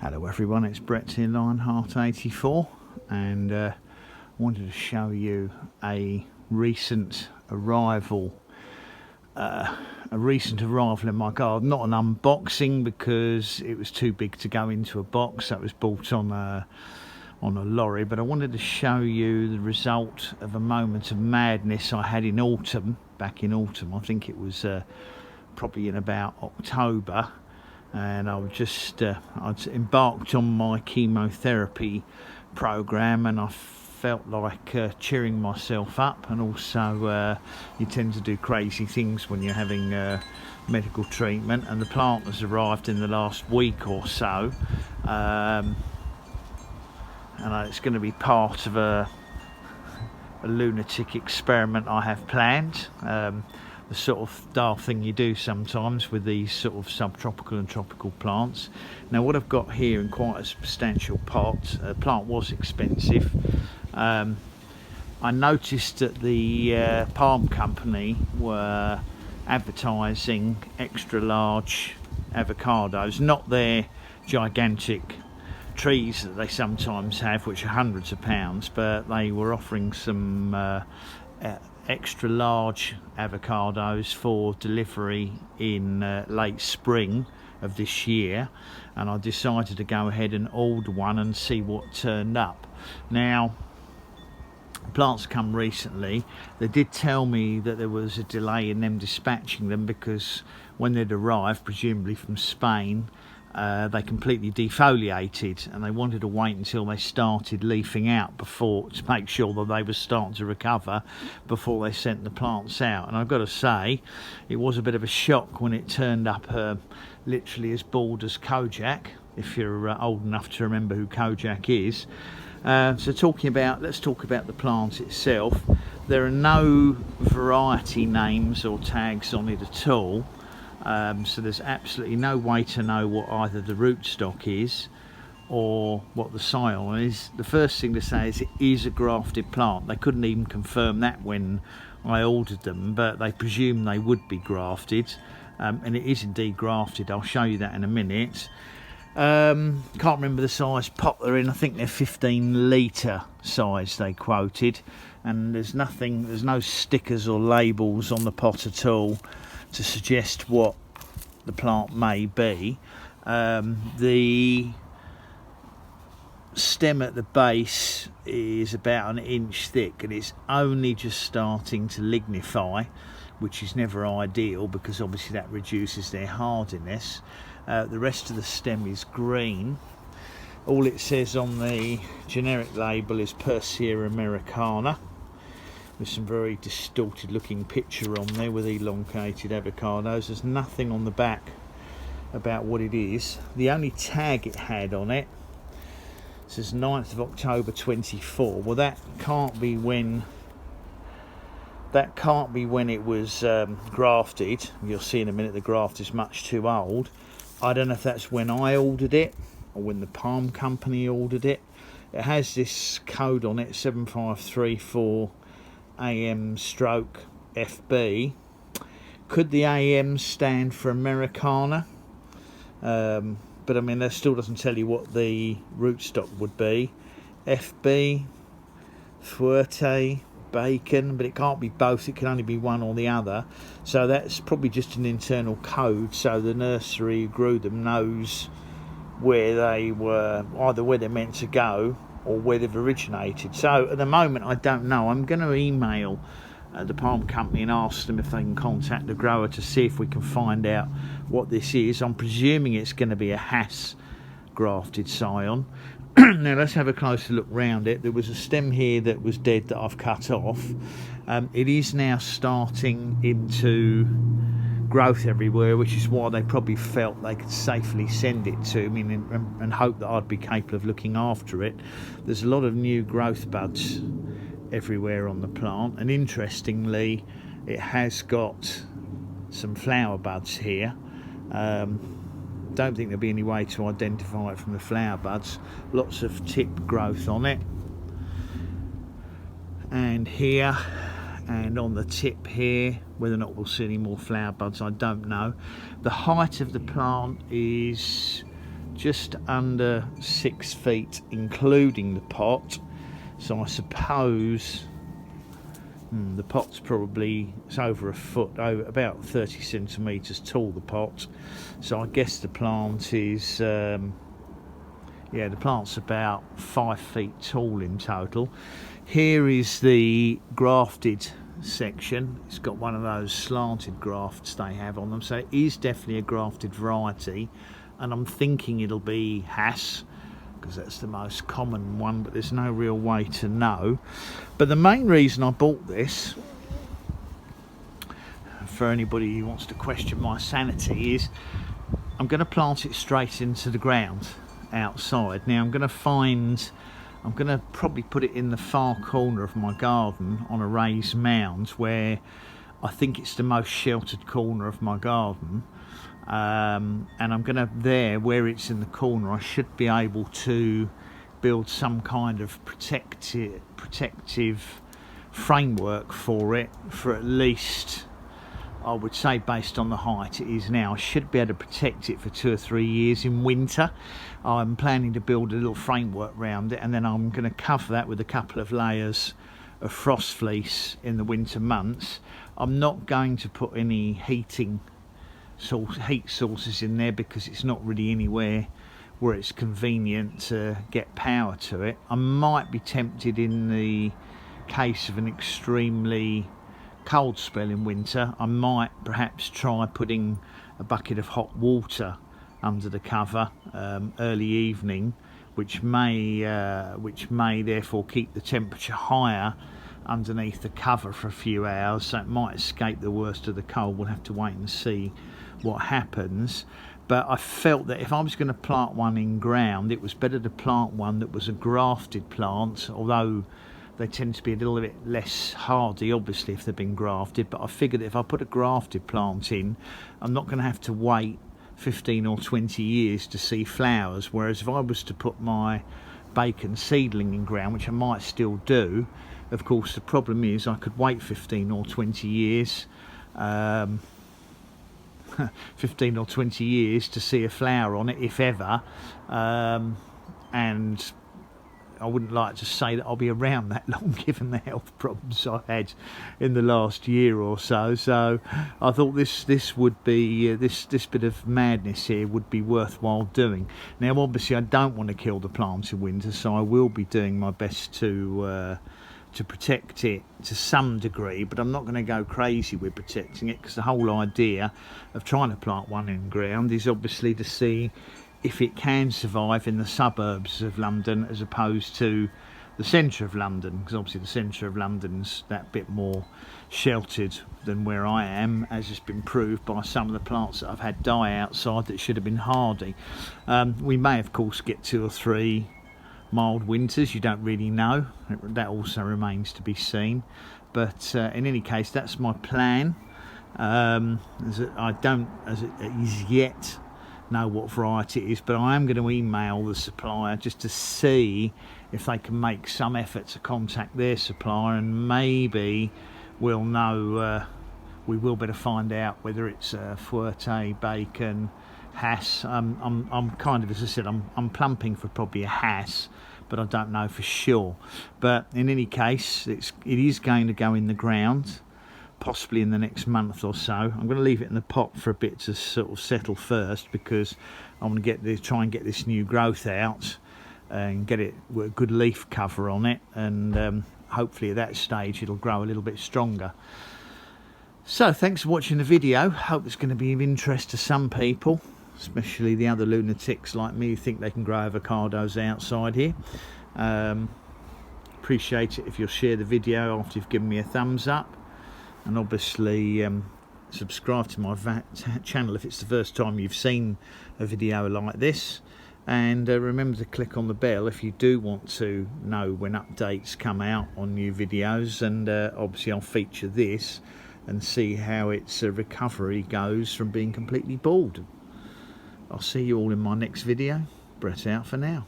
Hello everyone, it's Brett here, Lionheart84, and I wanted to show you a recent arrival in my garden. Not an unboxing because it was too big to go into a box. That was bought on a lorry, but I wanted to show you the result of a moment of madness I had in autumn, back in autumn. I think it was probably in about October. And I was just I'd embarked on my chemotherapy program, and I felt like cheering myself up. And also you tend to do crazy things when you're having medical treatment, and the plant has arrived in the last week or so, and it's going to be part of a lunatic experiment I have planned. The sort of daft thing you do sometimes with these sort of subtropical and tropical plants. Now what I've got here in quite a substantial pot, the plant was expensive. I noticed that the palm company were advertising extra large avocados, not their gigantic trees that they sometimes have, which are hundreds of pounds, but they were offering some extra large avocados for delivery in late spring of this year, and I decided to go ahead and order one and see what turned up. Now, plants come recently. They did tell me that there was a delay in them dispatching them because when they'd arrived, presumably from Spain, they completely defoliated, and they wanted to wait until they started leafing out before, to make sure that they were starting to recover before they sent the plants out. And I've got to say, it was a bit of a shock when it turned up literally as bald as Kojak, if you're old enough to remember who Kojak is. So let's talk about the plant itself. There are no variety names or tags on it at all. So there's absolutely no way to know what either the rootstock is or what the scion is. The first thing to say is it is a grafted plant. They couldn't even confirm that when I ordered them, but they presumed they would be grafted, and it is indeed grafted. I'll show you that in a minute. Can't remember the size pot they're in. I think they're 15 litre size they quoted, and there's no stickers or labels on the pot at all to suggest what the plant may be. The stem at the base is about an inch thick, and it's only just starting to lignify, which is never ideal because obviously that reduces their hardiness. The rest of the stem is green. All it says on the generic label is Persea americana, with some very distorted looking picture on there with elongated avocados. There's nothing on the back about what it is. The only tag it had on it says 9th of October 24. Well, that can't be when it was grafted. You'll see in a minute the graft is much too old. I don't know if that's when I ordered it or when the palm company ordered it. It has this code on it, 7534 AM/FB. Could the AM stand for Americana? But I mean, that still doesn't tell you what the rootstock would be. FB, Fuerte, Bacon, but it can't be both. It can only be one or the other. So that's probably just an internal code, so the nursery who grew them knows where they were, either where they're meant to go or where they've originated. So at the moment I don't know. I'm going to email the palm company and ask them if they can contact the grower to see if we can find out what this is. I'm presuming it's going to be a Hass grafted scion. Now let's have a closer look round it. There was a stem here that was dead that I've cut off. It is now starting into growth everywhere, which is why they probably felt they could safely send it to me and hope that I'd be capable of looking after it. There's a lot of new growth buds everywhere on the plant, and interestingly it has got some flower buds here. Don't think there'll be any way to identify it from the flower buds. Lots of tip growth on it, and here and on the tip here. Whether or not we'll see any more flower buds, I don't know. The height of the plant is just under 6 feet including the pot, so I suppose the pot's probably, it's over a foot, about 30 centimetres tall, the pot. So I guess the plant is yeah, the plant's about 5 feet tall in total. Here is the grafted section. It's got one of those slanted grafts they have on them, so it is definitely a grafted variety, and I'm thinking it'll be Hass, because that's the most common one, but there's no real way to know. But the main reason I bought this, for anybody who wants to question my sanity, is I'm going to plant it straight into the ground outside. Now I'm going to probably put it in the far corner of my garden on a raised mound, where I think it's the most sheltered corner of my garden. And I'm going to, there where it's in the corner, I should be able to build some kind of protective framework for it, for at least, I would say, based on the height it is now, I should be able to protect it for 2 or 3 years in winter. I'm planning to build a little framework around it, and then I'm going to cover that with a couple of layers of frost fleece in the winter months. I'm not going to put any heat sources in there, because it's not really anywhere where it's convenient to get power to it. I might be tempted, in the case of an extremely cold spell in winter, I might perhaps try putting a bucket of hot water under the cover early evening, which may therefore keep the temperature higher underneath the cover for a few hours, so it might escape the worst of the cold. We'll have to wait and see what happens. But I felt that if I was going to plant one in ground, it was better to plant one that was a grafted plant, although they tend to be a little bit less hardy, obviously, if they've been grafted. But I figured that if I put a grafted plant in, I'm not going to have to wait 15 or 20 years to see flowers, whereas if I was to put my bacon seedling in ground, which I might still do, of course the problem is I could wait 15 or 20 years 15 or 20 years to see a flower on it, if ever, and I wouldn't like to say that I'll be around that long, given the health problems I've had in the last year or so. So I thought this would be this bit of madness here would be worthwhile doing. Now obviously I don't want to kill the plant in winter, so I will be doing my best to protect it to some degree, but I'm not going to go crazy with protecting it, because the whole idea of trying to plant one in ground is obviously to see if it can survive in the suburbs of London as opposed to the centre of London, because obviously the centre of London's that bit more sheltered than where I am, as has been proved by some of the plants that I've had die outside that should have been hardy. We may of course get 2 or 3 mild winters, you don't really know, that also remains to be seen. But in any case, that's my plan. I don't as yet know what variety it is, but I am going to email the supplier just to see if they can make some effort to contact their supplier, and maybe we'll know, we will better find out whether it's Fuerte, Bacon, Hass. I'm kind of, as I said, I'm plumping for probably a Hass, but I don't know for sure. But in any case, it is going to go in the ground, possibly in the next month or so. I'm going to leave it in the pot for a bit to sort of settle first, because I want to try and get this new growth out and get it with a good leaf cover on it, and hopefully at that stage it'll grow a little bit stronger. So thanks for watching the video. Hope it's going to be of interest to some people, especially the other lunatics like me who think they can grow avocados outside here. Appreciate it if you'll share the video after you've given me a thumbs up, and obviously subscribe to my channel if it's the first time you've seen a video like this, and remember to click on the bell if you do want to know when updates come out on new videos. And obviously I'll feature this and see how its recovery goes from being completely bald. I'll see you all in my next video. Brett out for now.